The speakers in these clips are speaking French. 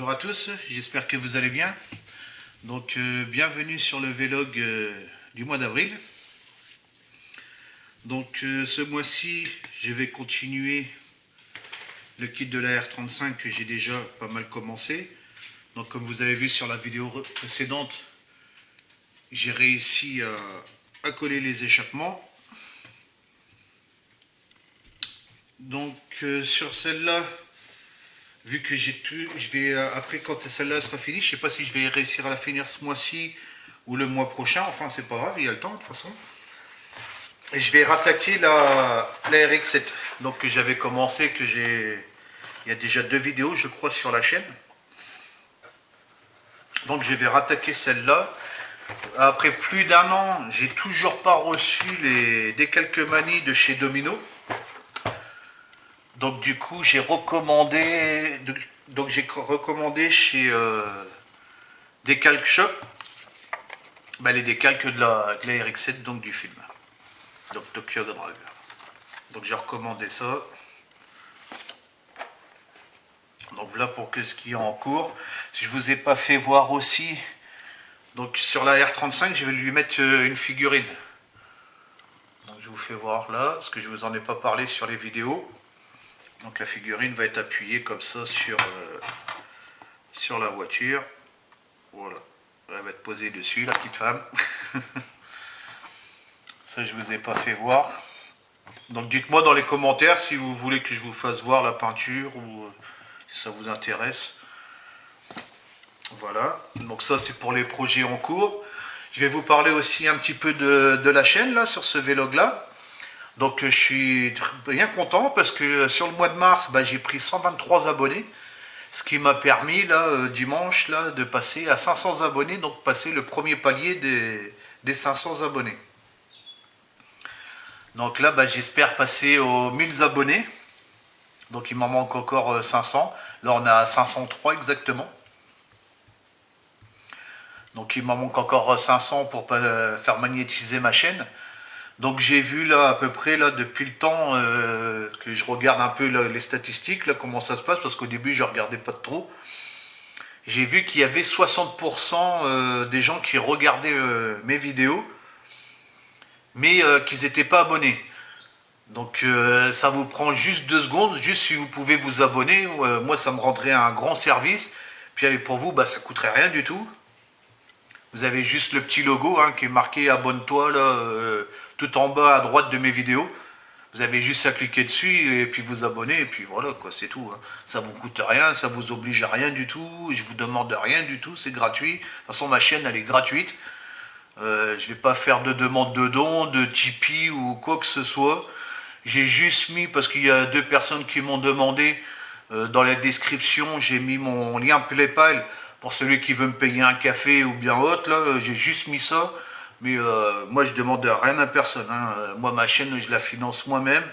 Bonjour à tous, j'espère que vous allez bien. Donc bienvenue sur le vlog du mois d'avril. Donc ce mois-ci, je vais continuer le kit de la R35 que j'ai déjà pas mal commencé. Donc comme vous avez vu sur la vidéo précédente, j'ai réussi à coller les échappements. Donc sur celle-là, vu que j'ai tout, je vais après quand celle-là sera finie, je sais pas si je vais réussir à la finir ce mois-ci ou le mois prochain. Enfin c'est pas grave, il y a le temps de toute façon. Et je vais rattaquer la RX7. Donc que j'avais commencé, que j'ai, il y a déjà 2 vidéos je crois sur la chaîne. Donc je vais rattaquer celle-là. Après plus d'1 an, j'ai toujours pas reçu les décalcomanies de chez Domino. Donc du coup j'ai recommandé, chez Decalc Shop les décalques de la RX7, donc du film, donc Tokyo Drive. Donc j'ai recommandé ça. Donc voilà pour que ce qui est en cours. Si je vous ai pas fait voir aussi, donc sur la R35 je vais lui mettre une figurine. Donc je vous fais voir là, parce que je vous en ai pas parlé sur les vidéos. Donc la figurine va être appuyée comme ça sur la voiture. Voilà. Elle va être posée dessus, la petite femme. Ça, je vous ai pas fait voir. Donc dites-moi dans les commentaires si vous voulez que je vous fasse voir la peinture ou si ça vous intéresse. Voilà. Donc ça, c'est pour les projets en cours. Je vais vous parler aussi un petit peu de la chaîne là, sur ce vlog là. Donc je suis bien content parce que sur le mois de mars, j'ai pris 123 abonnés. Ce qui m'a permis là, dimanche là, de passer à 500 abonnés, donc passer le premier palier des 500 abonnés. Donc là j'espère passer aux 1000 abonnés. Donc il m'en manque encore 500. Là on a 503 exactement. Donc il m'en manque encore 500 pour faire magnétiser ma chaîne. Donc j'ai vu là à peu près là depuis le temps que je regarde un peu là, les statistiques, là comment ça se passe, parce qu'au début je regardais pas trop. J'ai vu qu'il y avait 60% des gens qui regardaient mes vidéos, mais qu'ils n'étaient pas abonnés. Donc ça vous prend juste 2 secondes, juste si vous pouvez vous abonner, moi ça me rendrait un grand service. Puis pour vous, ça coûterait rien du tout. Vous avez juste le petit logo qui est marqué abonne-toi là, tout en bas à droite de mes vidéos. Vous avez juste à cliquer dessus et puis vous abonner et puis voilà quoi, c'est tout. Ça vous coûte rien, ça vous oblige à rien du tout, je vous demande rien du tout, c'est gratuit. De toute façon ma chaîne elle est gratuite. Je vais pas faire de demande de dons, de Tipeee ou quoi que ce soit. J'ai juste mis, parce qu'il y a 2 personnes qui m'ont demandé, dans la description j'ai mis mon lien PayPal. Pour celui qui veut me payer un café ou bien autre, là, j'ai juste mis ça. Mais moi, je demande rien à personne. Moi, ma chaîne, je la finance moi-même.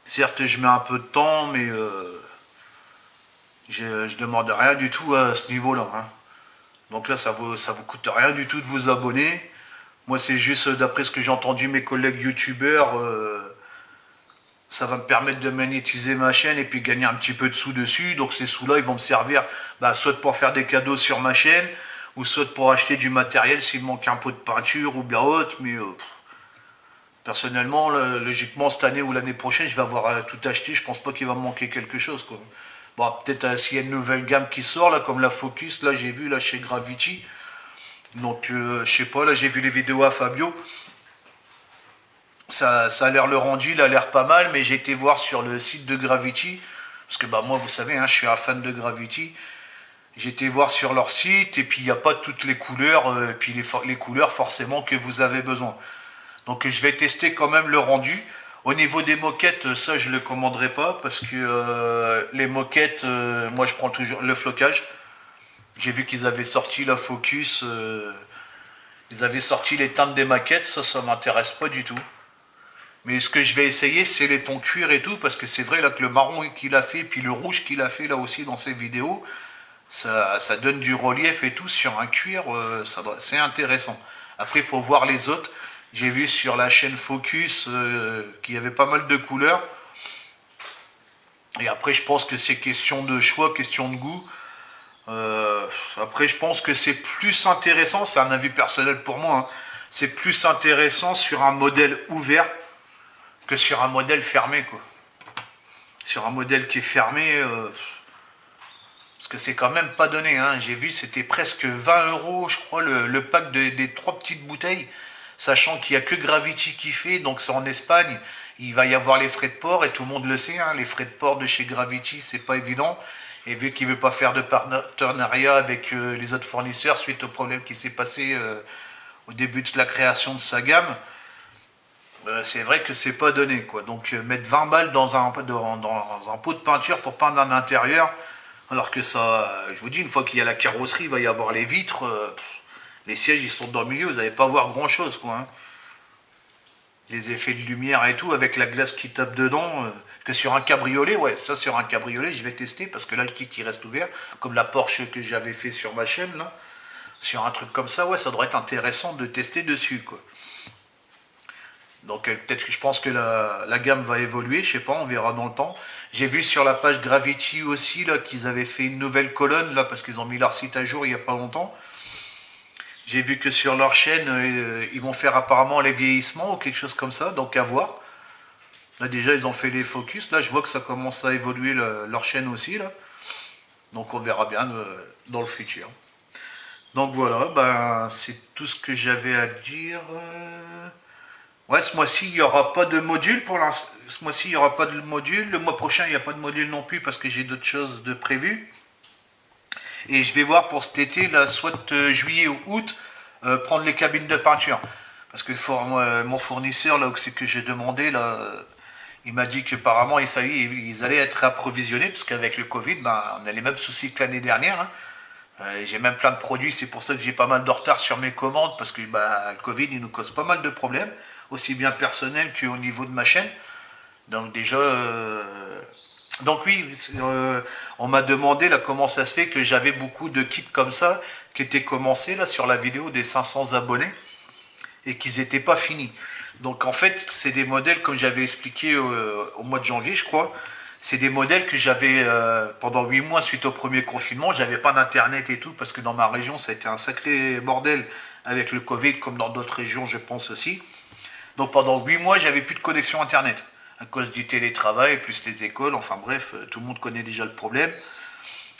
Certes, je mets un peu de temps, mais je demande rien du tout à ce niveau-là. Donc là, ça vous coûte rien du tout de vous abonner. Moi, c'est juste, d'après ce que j'ai entendu mes collègues youtubeurs, ça va me permettre de magnétiser ma chaîne et puis gagner un petit peu de sous dessus. Donc ces sous-là, ils vont me servir soit pour faire des cadeaux sur ma chaîne, ou soit pour acheter du matériel s'il me manque un pot de peinture ou bien autre. Mais personnellement, logiquement, cette année ou l'année prochaine, je vais avoir tout acheté. Je pense pas qu'il va me manquer quelque chose, quoi. Bon, peut-être s'il y a une nouvelle gamme qui sort, là, comme la Focus, là j'ai vu là chez Gravity. Donc je sais pas, là j'ai vu les vidéos à Fabio. Ça a l'air, le rendu, il a l'air pas mal, mais j'ai été voir sur le site de Gravity, parce que moi vous savez, je suis un fan de Gravity. J'ai été voir sur leur site, et puis il n'y a pas toutes les couleurs, et puis les couleurs forcément que vous avez besoin. Donc je vais tester quand même le rendu. Au niveau des moquettes, ça je ne le commanderai pas, parce que les moquettes, moi je prends toujours le flocage. J'ai vu qu'ils avaient sorti la Focus, ils avaient sorti les teintes des maquettes, ça m'intéresse pas du tout. Mais ce que je vais essayer, c'est les tons cuir et tout, parce que c'est vrai là que le marron qu'il a fait, puis le rouge qu'il a fait là aussi dans ses vidéos, ça donne du relief et tout sur un cuir, c'est intéressant. Après, il faut voir les autres. J'ai vu sur la chaîne Focus qu'il y avait pas mal de couleurs. Et après, je pense que c'est question de choix, question de goût. Après, je pense que c'est plus intéressant, c'est un avis personnel pour moi, hein, c'est plus intéressant sur un modèle ouvert que sur un modèle fermé, quoi. Sur un modèle qui est fermé, parce que c'est quand même pas donné, hein. J'ai vu, c'était presque 20 euros, je crois, le pack des trois petites bouteilles, sachant qu'il n'y a que Gravity qui fait, donc c'est en Espagne, il va y avoir les frais de port, et tout le monde le sait, hein, les frais de port de chez Gravity, c'est pas évident. Et vu qu'il ne veut pas faire de partenariat avec les autres fournisseurs suite au problème qui s'est passé au début de la création de sa gamme, c'est vrai que c'est pas donné, quoi. Donc mettre 20 balles dans dans un pot de peinture pour peindre un intérieur, alors que ça, je vous dis, une fois qu'il y a la carrosserie, il va y avoir les vitres, les sièges ils sont dans le milieu, vous n'allez pas voir grand chose, quoi, hein. Les effets de lumière et tout, avec la glace qui tape dedans, que sur un cabriolet, ouais, ça sur un cabriolet, je vais tester, parce que là le kit il reste ouvert, comme la Porsche que j'avais fait sur ma chaîne, là, sur un truc comme ça, ouais, ça devrait être intéressant de tester dessus, quoi. Donc peut-être que je pense que la gamme va évoluer, je sais pas, on verra dans le temps. J'ai vu sur la page Gravity aussi là qu'ils avaient fait une nouvelle colonne là parce qu'ils ont mis leur site à jour il y a pas longtemps. J'ai vu que sur leur chaîne ils vont faire apparemment les vieillissements ou quelque chose comme ça, donc à voir. Là déjà ils ont fait les focus, là je vois que ça commence à évoluer leur chaîne aussi là. Donc on verra bien dans le futur. Donc voilà, ben c'est tout ce que j'avais à dire. Ouais, ce mois-ci, il n'y aura pas de module pour l'instant. Ce mois-ci, il n'y aura pas de module. Le mois prochain, il n'y a pas de module non plus parce que j'ai d'autres choses de prévues. Et je vais voir pour cet été, là, soit juillet ou août, prendre les cabines de peinture. Parce que mon fournisseur, là, c'est que j'ai demandé, là, il m'a dit qu'apparemment, ils allaient être approvisionnés, parce qu'avec le Covid, ben, on a les mêmes soucis que l'année dernière, hein. J'ai même plein de produits, c'est pour ça que j'ai pas mal de retard sur mes commandes, parce que bah, le Covid, il nous cause pas mal de problèmes, aussi bien personnel qu'au niveau de ma chaîne. Donc déjà, donc oui, on m'a demandé là comment ça se fait que j'avais beaucoup de kits comme ça qui étaient commencés là sur la vidéo des 500 abonnés et qu'ils n'étaient pas finis. Donc en fait, c'est des modèles comme j'avais expliqué au mois de janvier, je crois. C'est des modèles que j'avais pendant 8 mois suite au premier confinement. J'avais pas d'internet et tout parce que dans ma région, ça a été un sacré bordel avec le Covid, comme dans d'autres régions, je pense aussi. Donc pendant 8 mois, j'avais plus de connexion internet à cause du télétravail, plus les écoles, enfin bref, tout le monde connaît déjà le problème.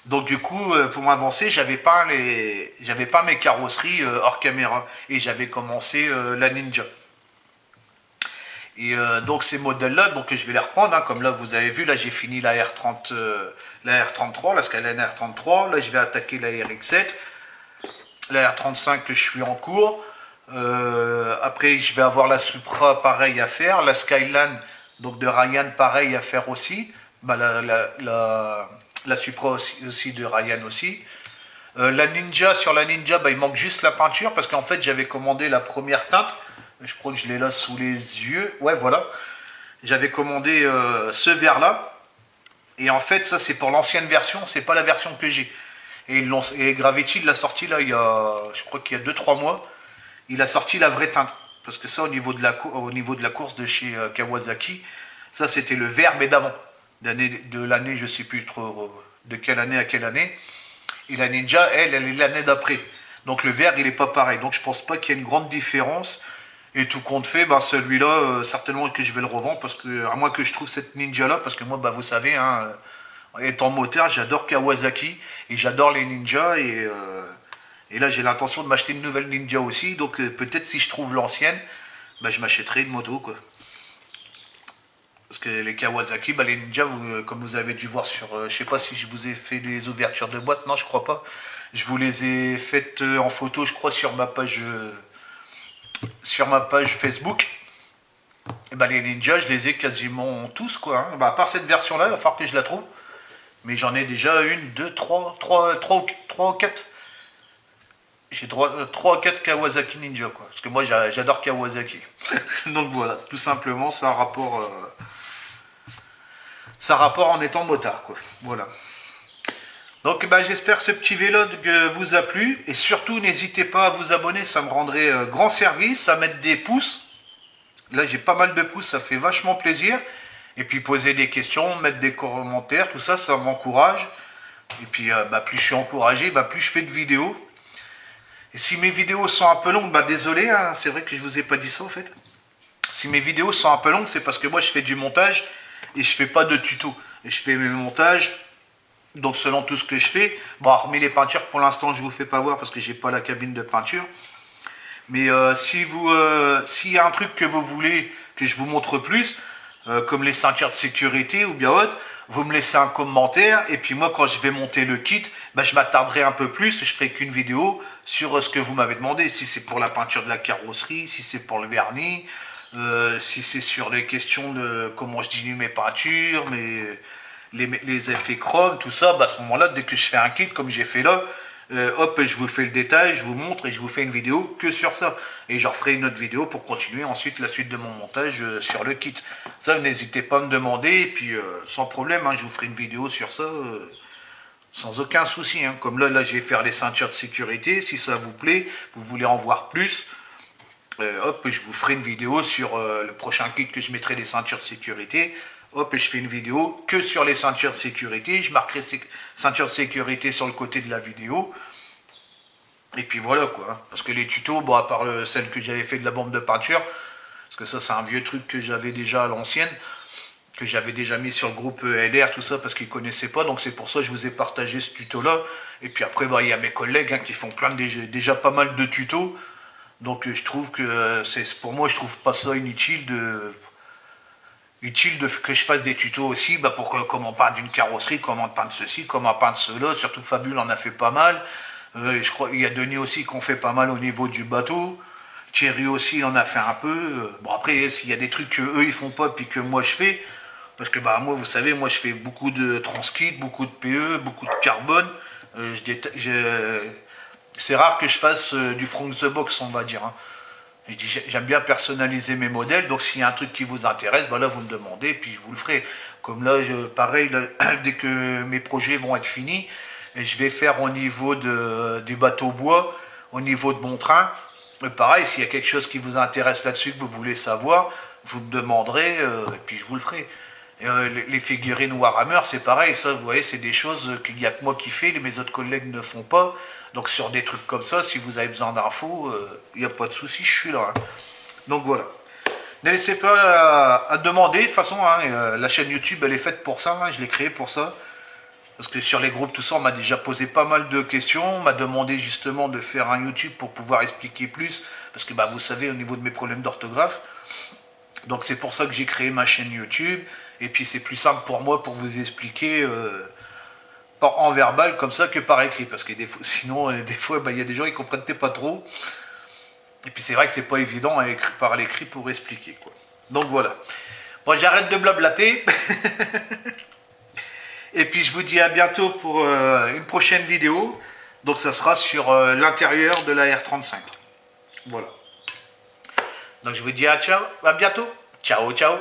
Donc du coup, pour m'avancer, j'avais pas mes carrosseries hors caméra et j'avais commencé la Ninja. Et donc ces modèles-là, donc je vais les reprendre, hein, comme là vous avez vu, là j'ai fini la R30, la R33, la Skyline R33, là je vais attaquer la RX7, la R35 que je suis en cours. Après je vais avoir la Supra pareil à faire, la Skyline donc de Ryan pareil à faire aussi, bah, la Supra aussi de Ryan aussi. La Ninja, sur la Ninja, bah, il manque juste la peinture parce qu'en fait j'avais commandé la première teinte. Je crois que je l'ai là sous les yeux. Ouais, voilà. J'avais commandé ce verre-là. Et en fait, ça, c'est pour l'ancienne version. C'est pas la version que j'ai. Et Gravity l'a sorti là, je crois qu'il y a 2-3 mois. Il a sorti la vraie teinte. Parce que ça, au niveau de la course de chez Kawasaki, ça, c'était le verre, mais d'avant. De l'année, je sais plus trop de quelle année à quelle année. Et la Ninja, elle est l'année d'après. Donc le verre, il n'est pas pareil. Donc je pense pas qu'il y ait une grande différence. Et tout compte fait, ben celui-là, certainement que je vais le revendre, parce que, à moins que je trouve cette Ninja-là, parce que moi, bah, vous savez, hein, étant moteur, j'adore Kawasaki, et j'adore les Ninja, et là j'ai l'intention de m'acheter une nouvelle Ninja aussi, donc peut-être si je trouve l'ancienne, bah, je m'achèterai une moto, quoi. Parce que les Kawasaki, bah, les Ninja, comme vous avez dû voir sur... je sais pas si je vous ai fait les ouvertures de boîte, non, je crois pas. Je vous les ai faites en photo, je crois, sur ma page Facebook. Et ben les ninjas, je les ai quasiment tous, quoi, hein. Bah, à part cette version-là, il va falloir que je la trouve. Mais j'en ai déjà une, deux, trois ou quatre. J'ai trois ou quatre Kawasaki Ninja, quoi. Parce que moi, j'adore Kawasaki. Donc voilà, tout simplement, ça a rapport en étant motard, quoi. Voilà. Donc bah, j'espère que ce petit vlog vous a plu. Et surtout, n'hésitez pas à vous abonner, ça me rendrait grand service, à mettre des pouces. Là, j'ai pas mal de pouces, ça fait vachement plaisir. Et puis poser des questions, mettre des commentaires, tout ça, ça m'encourage. Et puis plus je suis encouragé, plus je fais de vidéos. Et si mes vidéos sont un peu longues, désolé, hein, c'est vrai que je vous ai pas dit ça en fait. Si mes vidéos sont un peu longues, c'est parce que moi je fais du montage et je fais pas de tuto. Et je fais mes montages, donc selon tout ce que je fais. Bon, hormis les peintures, pour l'instant je vous fais pas voir parce que j'ai pas la cabine de peinture. Mais s'il y a un truc que vous voulez que je vous montre plus, comme les ceintures de sécurité ou bien autre, vous me laissez un commentaire et puis moi quand je vais monter le kit, je m'attarderai un peu plus, je ferai qu'une vidéo sur ce que vous m'avez demandé, si c'est pour la peinture de la carrosserie, si c'est pour le vernis, si c'est sur les questions de comment je dilue mes peintures, les effets chrome, tout ça, à ce moment-là, dès que je fais un kit comme j'ai fait là, hop, je vous fais le détail, je vous montre et je vous fais une vidéo que sur ça. Et j'en ferai une autre vidéo pour continuer ensuite la suite de mon montage sur le kit. Ça, n'hésitez pas à me demander, et puis sans problème, hein, je vous ferai une vidéo sur ça, sans aucun souci. Hein. Comme là, je vais faire les ceintures de sécurité, si ça vous plaît, vous voulez en voir plus, hop, je vous ferai une vidéo sur le prochain kit que je mettrai des ceintures de sécurité. Hop, et je fais une vidéo que sur les ceintures de sécurité. Je marquerai ceintures de sécurité sur le côté de la vidéo. Et puis voilà quoi. Parce que les tutos, à part celle que j'avais fait de la bombe de peinture, parce que ça c'est un vieux truc que j'avais déjà à l'ancienne, que j'avais déjà mis sur le groupe LR, tout ça, parce qu'ils ne connaissaient pas. Donc c'est pour ça que je vous ai partagé ce tuto là. Et puis après, il y a mes collègues qui font déjà pas mal de tutos. Donc je trouve que pour moi, je trouve pas ça inutile que je fasse des tutos aussi pour comment peindre une carrosserie, comment peindre ceci, comment peindre cela. Surtout que Fabule en a fait pas mal. Je crois qu'il y a Denis aussi qu'on fait pas mal au niveau du bateau. Thierry aussi il en a fait un peu. Bon après s'il y a des trucs que eux ils font pas puis que moi je fais, parce que moi vous savez moi je fais beaucoup de transkit, beaucoup de PE, beaucoup de carbone. C'est rare que je fasse du from the box on va dire. Hein. J'aime bien personnaliser mes modèles, donc s'il y a un truc qui vous intéresse, là vous me demandez, puis je vous le ferai. Comme là, pareil, là, dès que mes projets vont être finis, je vais faire au niveau des bateaux bois, au niveau de mon train. Pareil, s'il y a quelque chose qui vous intéresse là-dessus, que vous voulez savoir, vous me demanderez, et puis je vous le ferai. Les figurines Warhammer, c'est pareil, ça, vous voyez, c'est des choses qu'il n'y a que moi qui fais, mes autres collègues ne font pas. Donc sur des trucs comme ça, si vous avez besoin d'infos, il n'y a pas de souci, je suis là. Hein. Donc voilà. Ne laissez pas à demander, de toute façon, hein, la chaîne YouTube, elle est faite pour ça, hein, je l'ai créée pour ça. Parce que sur les groupes, tout ça, on m'a déjà posé pas mal de questions, on m'a demandé justement de faire un YouTube pour pouvoir expliquer plus, parce que vous savez, au niveau de mes problèmes d'orthographe, donc c'est pour ça que j'ai créé ma chaîne YouTube, et puis c'est plus simple pour moi pour vous expliquer en verbal comme ça que par écrit, parce que sinon des fois il y a des gens qui ne comprennent pas trop, et puis c'est vrai que c'est pas évident à écrire par l'écrit pour expliquer quoi. Donc voilà, moi j'arrête de blablater, et puis je vous dis à bientôt pour une prochaine vidéo, donc ça sera sur l'intérieur de la R35, voilà. Donc je vous dis à bientôt, ciao ciao.